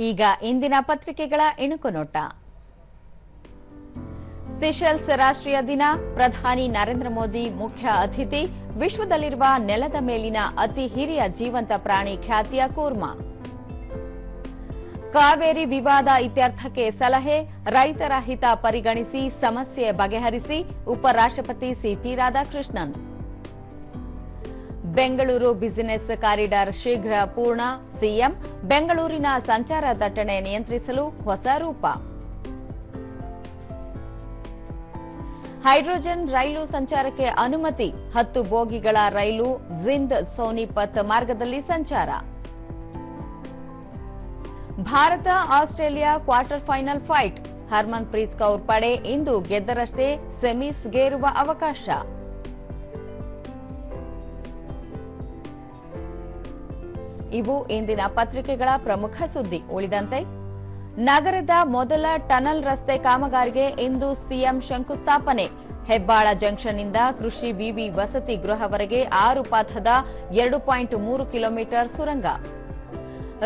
ಈಗ ಇಂದಿನ ಪತ್ರಿಕೆಗಳ ಇಣುಕು ನೋಟ. ಸೀಶೆಲ್ಸ್ ರಾಷ್ಟ್ರೀಯ ದಿನ, ಪ್ರಧಾನಿ ನರೇಂದ್ರ ಮೋದಿ ಮುಖ್ಯ ಅತಿಥಿ, ವಿಶ್ವದಲ್ಲಿರುವ ನೆಲದ ಮೇಲಿನ ಅತಿ ಹಿರಿಯ ಜೀವಂತ ಪ್ರಾಣಿ ಖ್ಯಾತಿಯ ಕೂರ್ಮ. ಕಾವೇರಿ ವಿವಾದ ಇತ್ಯರ್ಥಕ್ಕೆ ಸಲಹೆ, ರೈತರ ಹಿತ ಪರಿಗಣಿಸಿ ಸಮಸ್ಯೆ ಬಗೆಹರಿಸಿ ಉಪರಾಷ್ಟ್ರಪತಿ CP Radhakrishnan. Bengaluru business corridor ಶೀಘ್ರ ಪೂರ್ಣ, ಸಿಎಂ. ಬೆಂಗಳೂರಿನ ಸಂಚಾರ ದಟ್ಟಣೆ ನಿಯಂತ್ರಿಸಲು ಹೊಸ ರೂಪ. ಹೈಡ್ರೋಜನ್ ರೈಲು ಸಂಚಾರಕ್ಕೆ ಅನುಮತಿ, 10 ಬೋಗಿಗಳ ರೈಲು ಜಿಂದ್ ಸೋನಿಪತ್ ಮಾರ್ಗದಲ್ಲಿ ಸಂಚಾರ. Bharat Australia quarter final fight, Harmanpreet Kaur ಪಡೆ ಇಂದು ಗೆದ್ದರಷ್ಟೇ ಸೆಮೀಸ್ಗೇರುವ ಅವಕಾಶ. ಇವು ಇಂದಿನ ಪತ್ರಿಕೆಗಳ ಪ್ರಮುಖ ಸುದ್ದಿ. ಉಳಿದಂತೆ ನಗರದ ಮೊದಲ ಟನಲ್ ರಸ್ತೆ ಕಾಮಗಾರಿಗೆ ಇಂದು ಸಿಎಂ ಶಂಕುಸ್ಥಾಪನೆ. ಹೆಬ್ಬಾಳ ಜಂಕ್ಷನ್ನಿಂದ ಕೃಷಿ ವಿವಿ ವಸತಿ ಗೃಹವರೆಗೆ 6 ಪಥದ 2.3 ಕಿಲೋಮೀಟರ್ ಸುರಂಗ.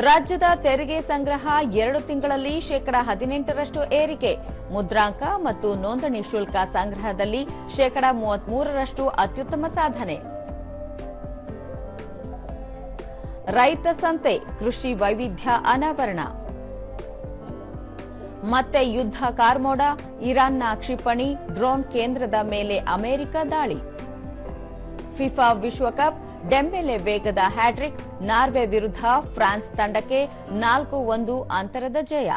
ರಾಜ್ಯದ ತೆರಿಗೆ ಸಂಗ್ರಹ 2 ತಿಂಗಳಲ್ಲಿ 18% ಏರಿಕೆ. ಮುದ್ರಾಂಕ ಮತ್ತು ನೋಂದಣಿ ಶುಲ್ಕ ಸಂಗ್ರಹದಲ್ಲಿ 33% ಅತ್ಯುತ್ತಮ ಸಾಧನೆ. ರೈತ ಸಂತೆ, ಕೃಷಿ ವೈವಿಧ್ಯ ಅನಾವರಣ. ಮತ್ತೆ ಯುದ್ಧ ಕಾರ್ಮೋಡ, ಇರಾನ್ನ ಕ್ಷಿಪಣಿ ಡ್ರೋನ್ ಕೇಂದ್ರದ ಮೇಲೆ ಅಮೆರಿಕ ದಾಳಿ. ಫಿಫಾ ವಿಶ್ವಕಪ್, ಡೆಂಬೆಲೆ ವೇಗದ ಹ್ಯಾಟ್ರಿಕ್, ನಾರ್ವೆ ವಿರುದ್ಧ ಫ್ರಾನ್ಸ್ ತಂಡಕ್ಕೆ 4-1 ಅಂತರದ ಜಯ.